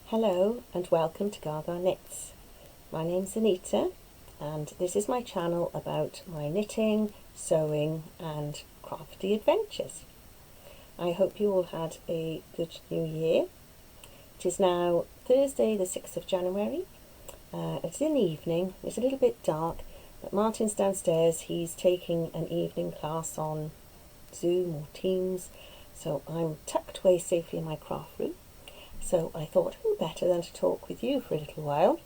Hello and welcome to Gaga Knits. My name's Anita and this is my channel about my knitting, sewing and crafty adventures. I hope you all had a good new year. It is now Thursday the 6th of January. It's in the evening, it's a little bit dark, but Martin's downstairs. He's taking an evening class on Zoom or Teams, so I'm tucked away safely in my craft room. So I thought, who better than to talk with you for a little while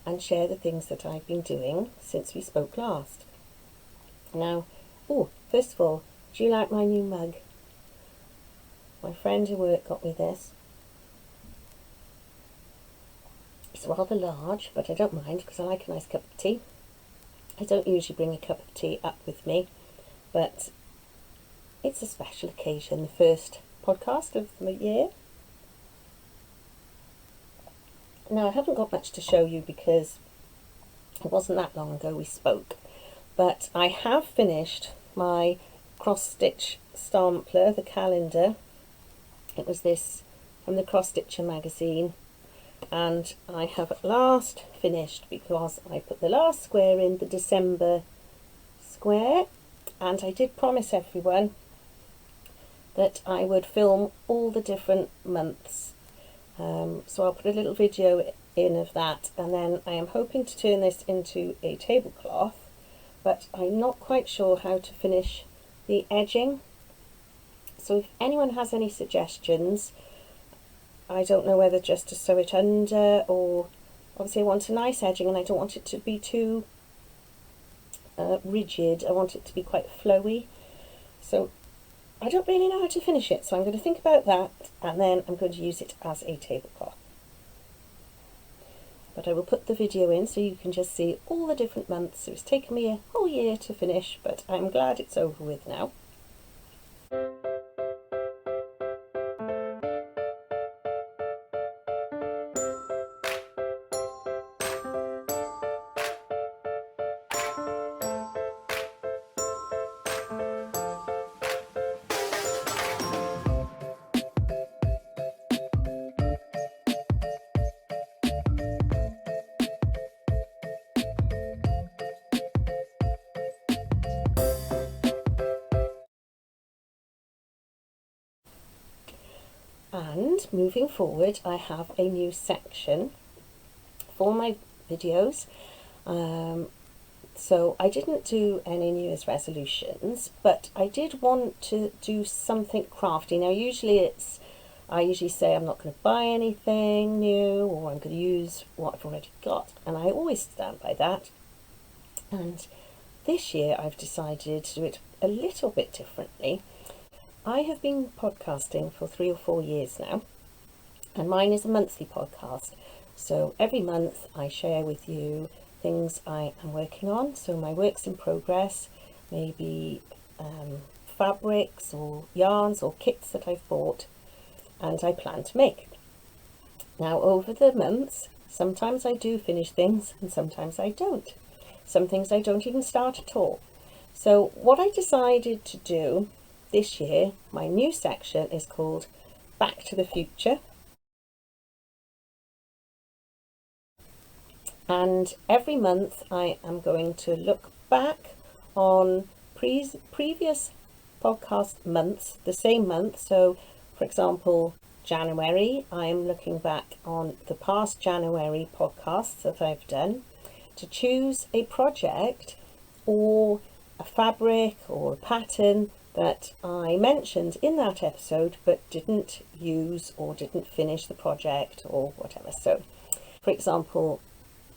and share the things that I've been doing since we spoke last. Now, first of all, do you like my new mug? My friend at work got me this. It's rather large, but I don't mind because I like a nice cup of tea. I don't usually bring a cup of tea up with me, but it's a special occasion, the first podcast of the year. Now, I haven't got much to show you because it wasn't that long ago we spoke, but I have finished my cross-stitch stampler, the calendar. It was this from the CrossStitcher magazine, and I have at last finished because I put the last square in, the December square, and I did promise everyone that I would film all the different months. So I'll put a little video in of that, and then I am hoping to turn this into a tablecloth, but I'm not quite sure how to finish the edging. So if anyone has any suggestions, I don't know whether just to sew it under, or obviously I want a nice edging and I don't want it to be too rigid. I want it to be quite flowy. So I don't really know how to finish it, so I'm going to think about that and then I'm going to use it as a tablecloth. But I will put the video in so you can just see all the different months. It's taken me a whole year to finish, but I'm glad it's over with now. And moving forward, I have a new section for my videos. So I didn't do any New Year's resolutions, but I did want to do something crafty. Now I usually say I'm not going to buy anything new, or I'm going to use what I've already got, and I always stand by that. And this year I've decided to do it a little bit differently. I have been podcasting for 3 or 4 years now, and mine is a monthly podcast. So every month I share with you things I am working on. So my works in progress, maybe fabrics or yarns or kits that I've bought and I plan to make. Now, over the months, sometimes I do finish things and sometimes I don't. Some things I don't even start at all. So what I decided to do this year, my new section is called Back to the Future. And every month I am going to look back on previous podcast months, the same month. So for example, January, I'm looking back on the past January podcasts that I've done to choose a project or a fabric or a pattern that I mentioned in that episode but didn't use or didn't finish the project or whatever. So for example,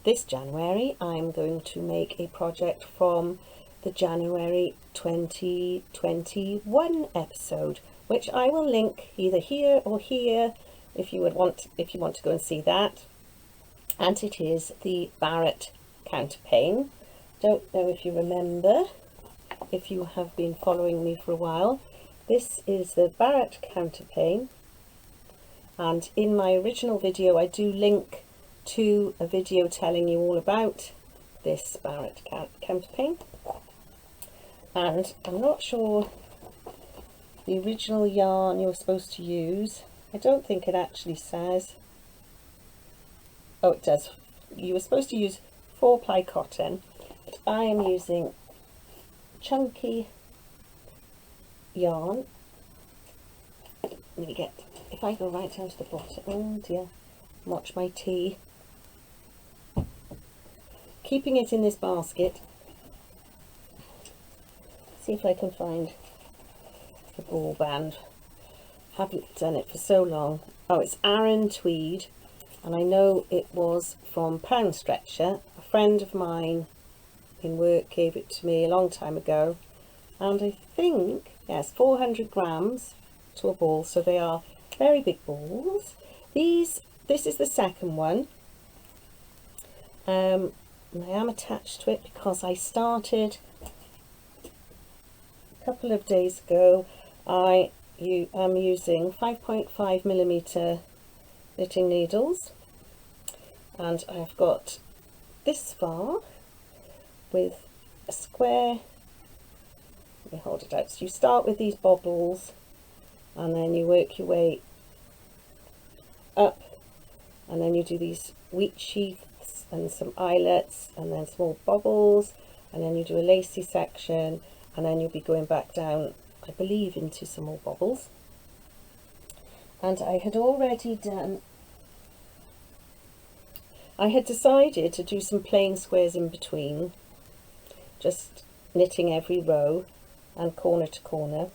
this January I'm going to make a project from the January 2021 episode, which I will link either here or here if you want to go and see that. And it is the Barrett Counterpane. Don't know if you remember, if you have been following me for a while. This is the Barrett Counterpane, and in my original video I do link to a video telling you all about this Barrett Counterpane. And I'm not sure the original yarn you're supposed to use. I don't think it actually says. oh, it does. You were supposed to use 4-ply cotton, but I am using chunky yarn. Let me get, if I go right down to the bottom, oh dear, watch my tea. Keeping it in this basket. See if I can find the ball band. Haven't done it for so long. Oh, it's Aran tweed, and I know it was from Pound Stretcher. A friend of mine in work gave it to me a long time ago, and I think, yes, 400 grams to a ball, so they are very big balls. This is the second one. And I am attached to it because I started a couple of days ago. I am using 5.5mm knitting needles, and I've got this far with a square. Let me hold it out. So you start with these bobbles and then you work your way up, and then you do these wheat sheaths and some eyelets and then small bobbles, and then you do a lacy section, and then you'll be going back down, I believe, into some more bobbles. And I had already done, I had decided to do some plain squares in between, just knitting every row and corner to corner,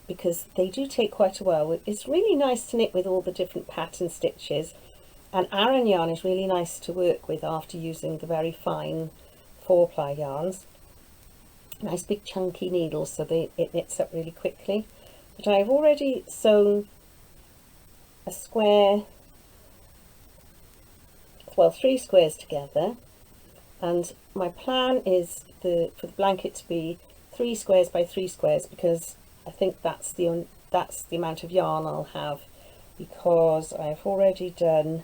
because they do take quite a while. It's really nice to knit with all the different pattern stitches, and Aran yarn is really nice to work with after using the very fine 4-ply yarns. Nice big chunky needles, so it knits up really quickly. But I've already sewn a square, well, 3 squares together, and my plan is for the blanket to be 3 squares by 3 squares, because I think that's the amount of yarn I'll have, because I've already done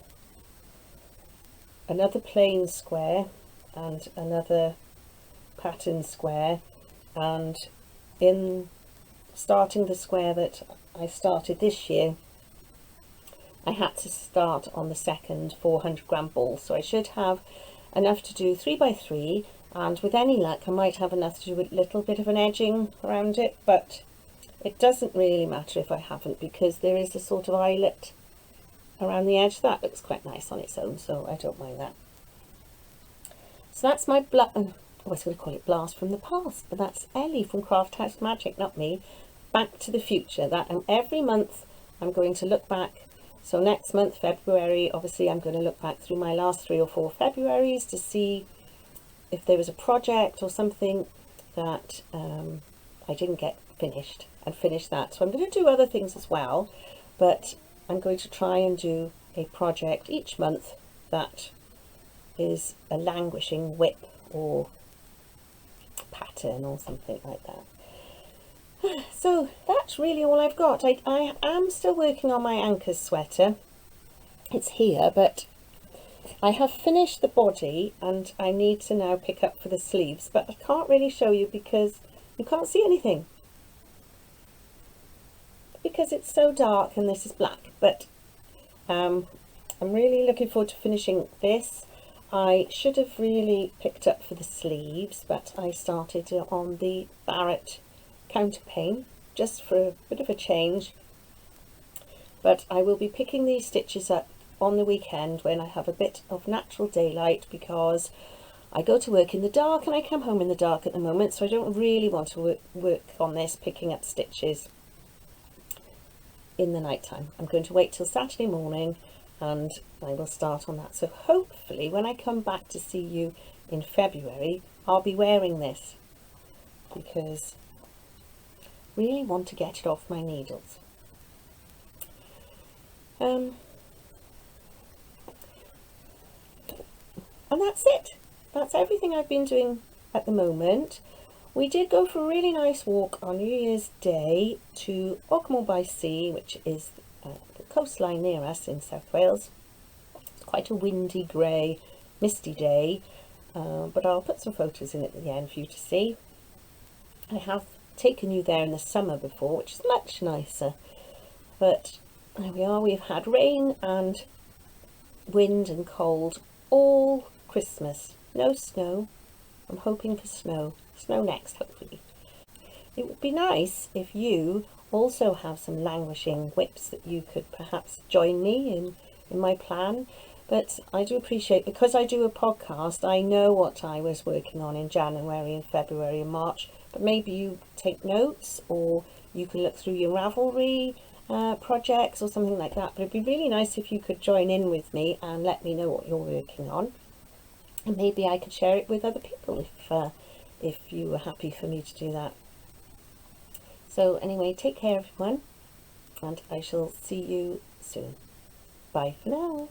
another plain square and another pattern square, and in starting the square that I started this year, I had to start on the second 400 gram ball, so I should have enough to do 3 by 3, and with any luck I might have enough to do a little bit of an edging around it, but it doesn't really matter if I haven't, because there is a sort of eyelet around the edge that looks quite nice on its own, so I don't mind that. So that's my I was going to call it blast from the past, but that's Ellie from Craft House Magic, not me. Back to the future. That every month I'm going to look back. So next month, February, obviously I'm going to look back through my last 3 or 4 Februaries to see if there was a project or something that I didn't get finished, and finish that. So I'm going to do other things as well, but I'm going to try and do a project each month that is a languishing whip or pattern or something like that. So that's really all I've got. I am still working on my Anker sweater. It's here, but I have finished the body and I need to now pick up for the sleeves, but I can't really show you because you can't see anything, because it's so dark and this is black. But I'm really looking forward to finishing this. I should have really picked up for the sleeves, but I started on the Barrett Counterpane just for a bit of a change. But I will be picking these stitches up on the weekend when I have a bit of natural daylight, because I go to work in the dark and I come home in the dark at the moment, so I don't really want to work on this, picking up stitches in the night time. I'm going to wait till Saturday morning and I will start on that. So hopefully when I come back to see you in February, I'll be wearing this, because I really want to get it off my needles. And that's it. That's everything I've been doing at the moment. We did go for a really nice walk on New Year's Day to Ogmore-by-Sea, which is the coastline near us in South Wales. It's quite a windy, grey, misty day, but I'll put some photos in at the end for you to see. I have taken you there in the summer before, which is much nicer, but there we are. We've had rain and wind and cold all Christmas. No snow. I'm hoping for snow. Snow next, hopefully. It would be nice if you also have some languishing whips that you could perhaps join me in my plan. But I do appreciate, because I do a podcast, I know what I was working on in January and February and March, but maybe you take notes, or you can look through your Ravelry projects or something like that. But it'd be really nice if you could join in with me and let me know what you're working on, and maybe I could share it with other people if you were happy for me to do that. So anyway, take care everyone, and I shall see you soon. Bye for now.